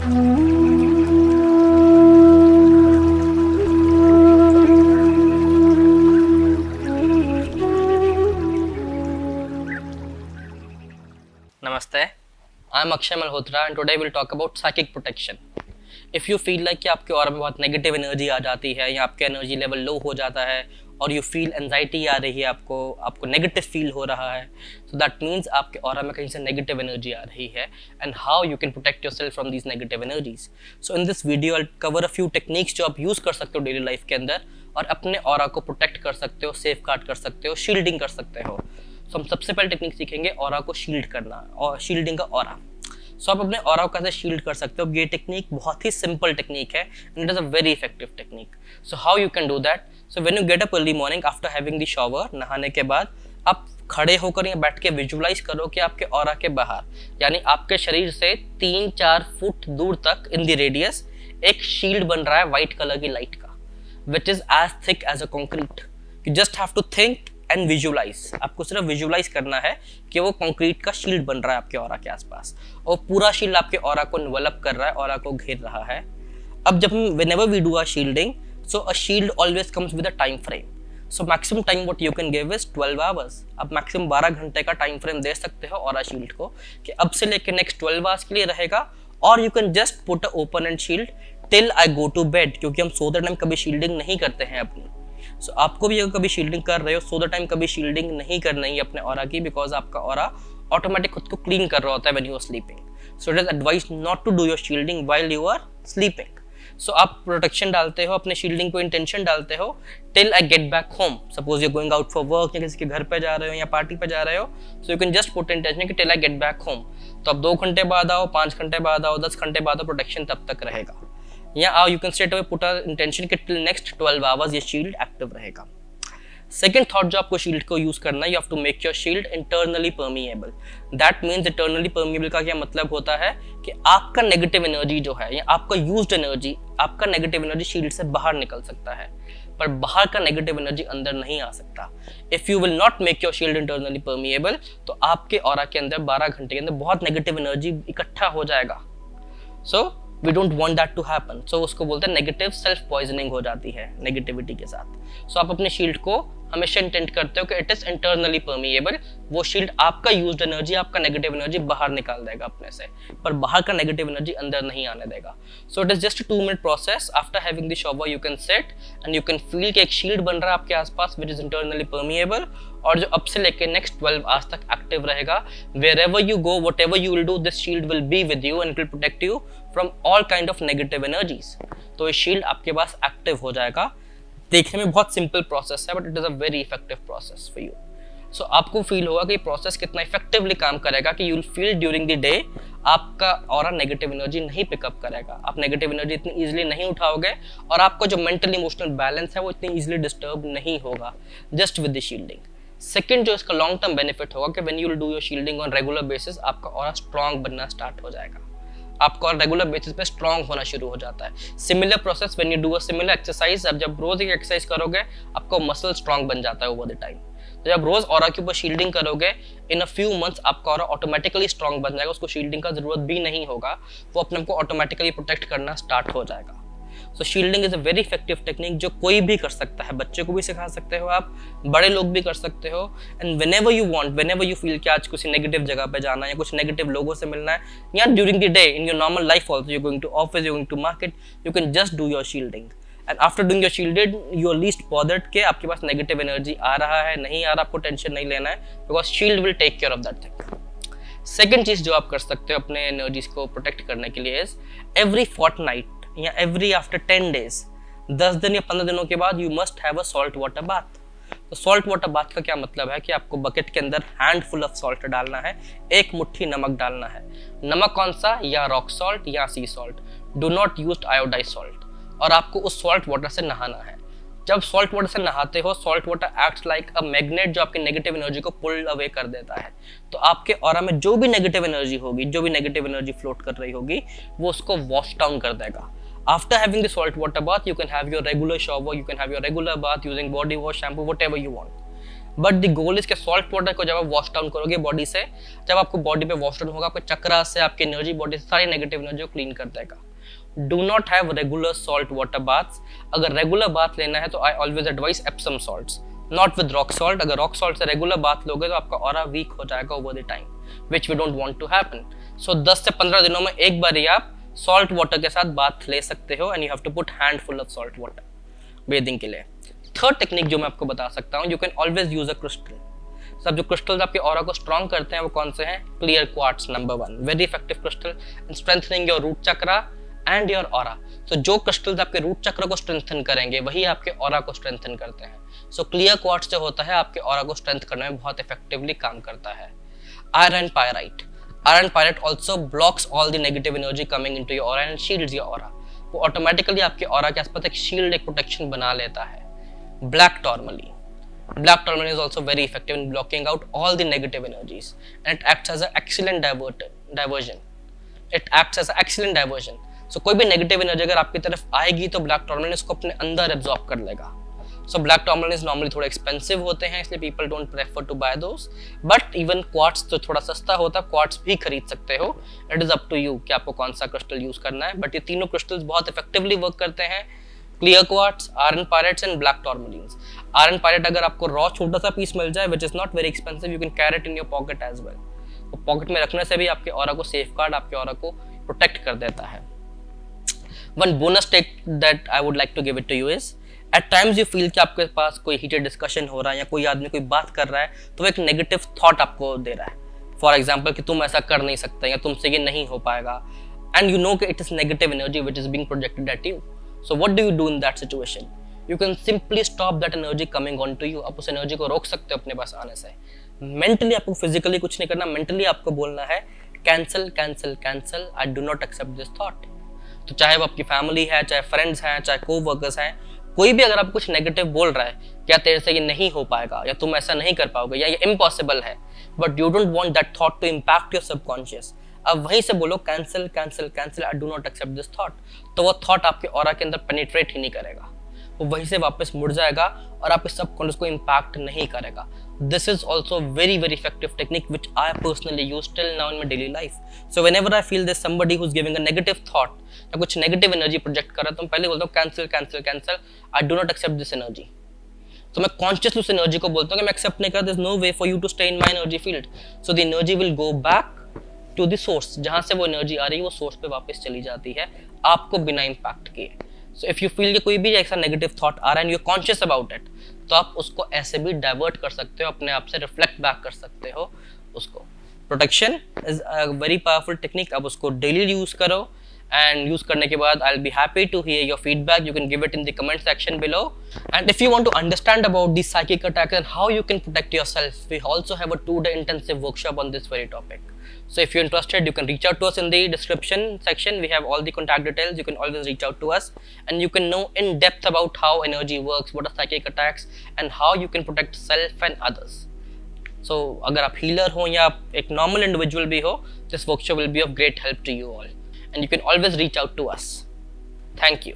Namaste, I am Akshay Malhotra and today we'll talk about psychic protection. If you feel like कि आपके aura में बहुत negative energy आ जाती है या आपका एनर्जी लेवल लो हो जाता है और यू फील एंजाइटी आ रही है, आपको नेगेटिव फील हो रहा है, so that means आपके ऑरा में कहीं से नेगेटिव एनर्जी आ रही है and how you can protect yourself from these negative energies. So in this video I'll cover a few techniques जो आप यूज़ कर सकते हो डेली लाइफ के अंदर और अपने ऑरा को प्रोटेक्ट कर सकते हो, सेफ गार्ड कर सकते हो, शील्डिंग कर सकते हो. तो हम सबसे पहले टेक्निक सीखेंगे ऑरा को शील्ड करना और शील्डिंग का ऑरा. सो आप अपने ऑरा को कैसे शील्ड कर सकते हो. ये टेक्निक बहुत ही सिंपल टेक्निक है and it is a very effective technique. So how you can do that. So when you get up early morning after having the shower, नहाने के बाद आप खड़े होकर या बैठ के विजुअलाइज करो कि आपके ऑरा के बाहर यानी आपके शरीर से 3-4 फुट दूर तक इन द रेडियस एक शील्ड बन रहा है व्हाइट कलर की लाइट का, which is as thick as a concrete. You just have to think and visualise. आपको सिर्फ विजुअलाइज करना है कि वो कंक्रीट का शील्ड बन रहा है आपके ऑरा के आसपास और पूरा शील्ड आपके ऑरा को इन्वेलप कर रहा है, ऑरा को घेर रहा है. अब जब हम whenever we do a shielding, so a shield always comes with a time frame. So maximum time what you can give is 12 hours. आप मैक्सिमम 12 घंटे का टाइम फ्रेम दे सकते हो ऑरा शील्ड को कि अब से लेकर नेक्स्ट 12 आवर्स के लिए रहेगा. और you can just put a open and shield till I go to bed, क्योंकि हम सोते टाइम कभी शील्डिंग नहीं करते हैं अपनी. सो आपको भी अगर कभी शील्डिंग कर रहे हो, सोते टाइम कभी शील्डिंग नहीं करनी है अपने ऑरा की, बिकॉज आपका ऑरा ऑटोमेटिक खुद को क्लीन कर रहा होता है when you are sleeping. So it is advise not to do your shielding while you are sleeping. So आप प्रोटेक्शन डालते हो, अपने शील्डिंग को इंटेंशन डालते हो till I get back home. Suppose you going out for work या किसी के घर पे जा रहे हो या पार्टी पे जा रहे हो, so you can just put intention कि till I get back home. तो आप 2 घंटे बाद आओ, 5 घंटे बाद आओ, 10 घंटे बाद आओ, प्रोटेक्शन तब तक रहेगा. या you can straight away put a intention कि टिल नेक्स्ट 12 आवर्स ये शील्ड एक्टिव रहेगा. सेकेंड थॉट जो आपको शील्ड को यूज करना है, you have to make your shield internally permeable. That means internally permeable का क्या मतलब होता है कि आपका नेगेटिव एनर्जी जो है या आपका यूज्ड एनर्जी, आपका नेगेटिव एनर्जी शील्ड से बाहर निकल सकता है पर बाहर का नेगेटिव एनर्जी अंदर नहीं आ सकता. If you will not make your shield internally permeable, तो आपके ऑरा के अंदर 12 घंटे के अंदर बहुत नेगेटिव एनर्जी इकट्ठा हो जाएगा. सो we don't want that to happen. So उसको बोलते हैं नेगेटिव सेल्फ पॉइजनिंग हो जाती है नेगेटिविटी के साथ. So आप अपने शील्ड को हमेशा इंटेंट करते हो कि इट इज इंटरनली परमिएबल. वो शील्ड आपका यूज्ड एनर्जी, आपका नेगेटिव एनर्जी बाहर निकाल देगा अपने से, पर बाहर का नेगेटिव एनर्जी अंदर नहीं आने देगा. सो it is just 2 minute process. After having the shower you can sit and you can feel कि एक शील्ड बन रहा है आपके आसपास विच इज इंटरनली परमिएबल और जो अब से लेकर नेक्स्ट 12 आवर्स तक एक्टिव रहेगा. wherever you go, whatever you will do, this shield will be with you and it will protect you from all kind of negative energies. तो ये shield आपके पास एक्टिव हो जाएगा. देखने में बहुत सिंपल प्रोसेस है but it is a very effective process for you. So आपको फील होगा कि ये प्रोसेस कितना इफेक्टिवली काम करेगा कि you will feel during the day आपका ऑरा नेगेटिव एनर्जी नहीं पिकअप करेगा. आप नेगेटिव एनर्जी इतनी इजीली नहीं उठाओगे और आपका जो मेंटल इमोशनल बैलेंस है वो इतनी इजीली डिस्टर्ब नहीं होगा just with the shielding. Second जो इसका लॉन्ग टर्म बेनिफिट होगा कि when you will do your shielding on regular basis, आपका ऑरा स्ट्रांग बनना स्टार्ट हो जाएगा. आपका रेगुलर बेसिस पे स्ट्रांग होना शुरू हो जाता है. Similar process when you do a similar exercise, अब जब रोज एक एक्सरसाइज करोगे आपका मसल स्ट्रांग बन जाता है ओवर द टाइम. तो जब रोज ऑरा के ऊपर शील्डिंग करोगे, इन अ फ्यू मंथ्स आपका ऑरा ऑटोमेटिकली स्ट्रांग बन जाएगा. उसको शील्डिंग का जरूरत भी नहीं होगा, वो अपने को ऑटोमेटिकली प्रोटेक्ट करना स्टार्ट हो जाएगा. So shielding is a very effective technique जो कोई भी कर सकता है. बच्चे को भी सिखा सकते हो आप, बड़े लोग भी कर सकते हो. And whenever you want, whenever you feel कि आज किसी नेगेटिव जगह पे जाना है या कुछ नेगेटिव लोगों से मिलना है या during the day in your normal life also, you going to office, you going to market, you can just do your shielding. And after doing your shielded you are least bothered के आपके पास negative energy आ रहा है नहीं आ रहा, आपको tension नहीं लेना है because shield will take care of that thing. Second चीज जो आप कर सकते हो अपने एनर्जीज को प्रोटेक्ट करने के लिए इज एवरी फोर्टनाइट या एवरी आफ्टर 10 डेज, 10 दिन या 15 दिनों के बाद you must have a salt water bath. तो सॉल्ट वाटर बाथ का क्या मतलब है कि आपको बकेट के अंदर हैंडफुल ऑफ सॉल्ट डालना है, एक मुट्ठी नमक डालना है. नमक कौन सा, या रॉक सॉल्ट या सी salt. Do not use iodise salt. और आपको उस सॉल्ट वाटर से नहाना है. जब सॉल्ट वाटर से नहाते हो, salt water acts like a magnet जो आपकी नेगेटिव एनर्जी को पुल अवे कर देता है. तो आपके ऑरा में जो भी नेगेटिव एनर्जी होगी, जो भी नेगेटिव एनर्जी फ्लोट कर रही होगी, वो उसको वॉश डाउन कर देगा. After having the salt water bath, you can have your regular shower, you can have your regular bath using body wash, shampoo, whatever you want. But the goal is के salt water को जब आप wash down करोगे body से, जब आपको body पे wash down होगा, आपके चक्रा से, आपकी एनर्जी बॉडी से सारी नेगेटिव एनर्जी को क्लीन कर देगा। Do not have regular salt water baths. अगर रेगुलर बाथ लेना है तो I always advise Epsom salts, not with rock salt. अगर रॉक सॉल्ट से रेगुलर बाथ लोगे तो आपका ऑरा वीक हो जाएगा over the time, which we don't want to happen. So 10 से 15 दिनों में एक बार ही आप सॉल्ट वाटर के साथ बाथ ले सकते हो, and you have to put handful of salt water bathing के लिए। थर्ड टेक्निक जो मैं आपको बता सकता हूँ, you can always use a crystal. सब जो क्रिस्टल्स आपके ऑरा को स्ट्रॉन्ग करते हैं वो कौन से हैं? Clear quartz number 1, very effective crystal in strengthening your root chakra and your aura. So जो क्रिस्टल्स आपके रूट चक्र को स्ट्रेंथन करेंगे वही आपके ऑरा को स्ट्रेंथन करते हैं। सो क्लियर क्वार्ट्ज जो होता है आपके ऑरा को स्ट्रेंथ करने में बहुत इफेक्टिवली काम करता है। Iron pyrite, iron pyrite also blocks all the negative energy coming into your aura and shields your aura. वो ऑटोमेटिकली आपके ऑरा के आसपास एक शील्ड, एक प्रोटेक्शन बना लेता है। Black tourmaline, black tourmaline is also very effective in blocking out all the negative energies, and it acts as an excellent diversion. It acts as an excellent diversion. So कोई भी negative energy अगर आपकी तरफ आएगी तो black tourmaline इसको अपने अंदर एब्जॉर्ब कर लेगा। सो ब्लैक टॉर्मलिन नॉर्मली थोड़े एक्सपेंसिव होते हैं, इसलिए people don't prefer to buy those, but even quartz जो थोड़ा सस्ता होता है, क्वार्ट्स भी खरीद सकते हो। It is up to you कि आपको कौन सा क्रिस्टल यूज करना है, बट ये तीनों क्रिस्टल्स बहुत इफेक्टिवली वर्क करते हैं। Clear quartz, iron pyrites and black tourmalines. Iron pyrite अगर आपको रॉ छोटा सा पीस मिल जाए, which is not very expensive, you can carry it in your pocket as well. तो पॉकेट में रखने से भी आपके ऑरा को सेफगार्ड, आपके ऑरा को प्रोटेक्ट कर देता है। One bonus tip that I would like to give it to you is, at times you feel कि आपके पास कोई हीटेड डिस्कशन हो रहा है या कोई आदमी कोई बात कर रहा है तो वो एक नेगेटिव थॉट आपको दे रहा है। फॉर एग्जाम्पल कि तुम ऐसा कर नहीं सकते या तुमसे ये नहीं हो पाएगा, एंड यू नो कि it is negative energy which is being projected at you. So what do you do in that situation? You can simply stop that energy coming on to you. आप उस energy को रोक सकते हो अपने पास आने से। मेंटली आपको फिजिकली कुछ नहीं करना, मेंटली आपको बोलना है cancel cancel cancel, I do not accept this thought. तो चाहे वो आपकी फैमिली है, चाहे फ्रेंड्स हैं, चाहे को वर्कर्स हैं, कोई भी अगर आप कुछ नेगेटिव बोल रहा है, क्या तेरे से ये नहीं हो पाएगा, या तुम ऐसा नहीं कर पाओगे, या ये इम्पॉसिबल है, but you don't want that thought to impact your subconscious, अब वहीं से बोलो cancel cancel cancel, I do not accept this thought. तो वो थॉट आपके ऑरा के अंदर पेनिट्रेट ही नहीं करेगा, वो वहीं से वापस मुड़ जाएगा और आपके सबकॉन्शियस को इम्पैक्ट नहीं करेगा। This is also very very effective technique which I personally use till now in my daily life. So whenever I feel this somebody who is giving a negative thought या कुछ negative energy project कर रहा है, तो मैं पहले बोलता हूँ cancel cancel cancel, I do not accept this energy. तो मैं कॉन्शियसली उस एनर्जी को बोलता हूँ कि मैं एक्सेप्ट नहीं कर, there is no way for you to stay in my energy field, so the energy will go back to the source, जहां से वो एनर्जी आ रही है वो सोर्स पे वापस चली जाती है आपको बिना इम्पैक्ट किए। सो इफ यू फील कि कोई भी ऐसा नेगेटिव थॉट आ रहा है and you are conscious about it, तो आप उसको ऐसे भी डाइवर्ट कर सकते हो, अपने आप से रिफ्लेक्ट बैक कर सकते हो उसको। Protection is a very powerful technique, आप उसको डेली यूज करो, and use करने के बाद I'll be happy to hear your feedback. You can give it in the comment section below. And if you want to understand about these psychic attacks and how you can protect yourself, we also have a 2-day intensive workshop on this very topic. So if you're interested, you can reach out to us in the description section. We have all the contact details. You can always reach out to us, and you can know in depth about how energy works, what are psychic attacks, and how you can protect self and others. So अगर आप healer हो या आप एक normal individual भी हो, this workshop will be of great help to you all. And you can always reach out to us. Thank you.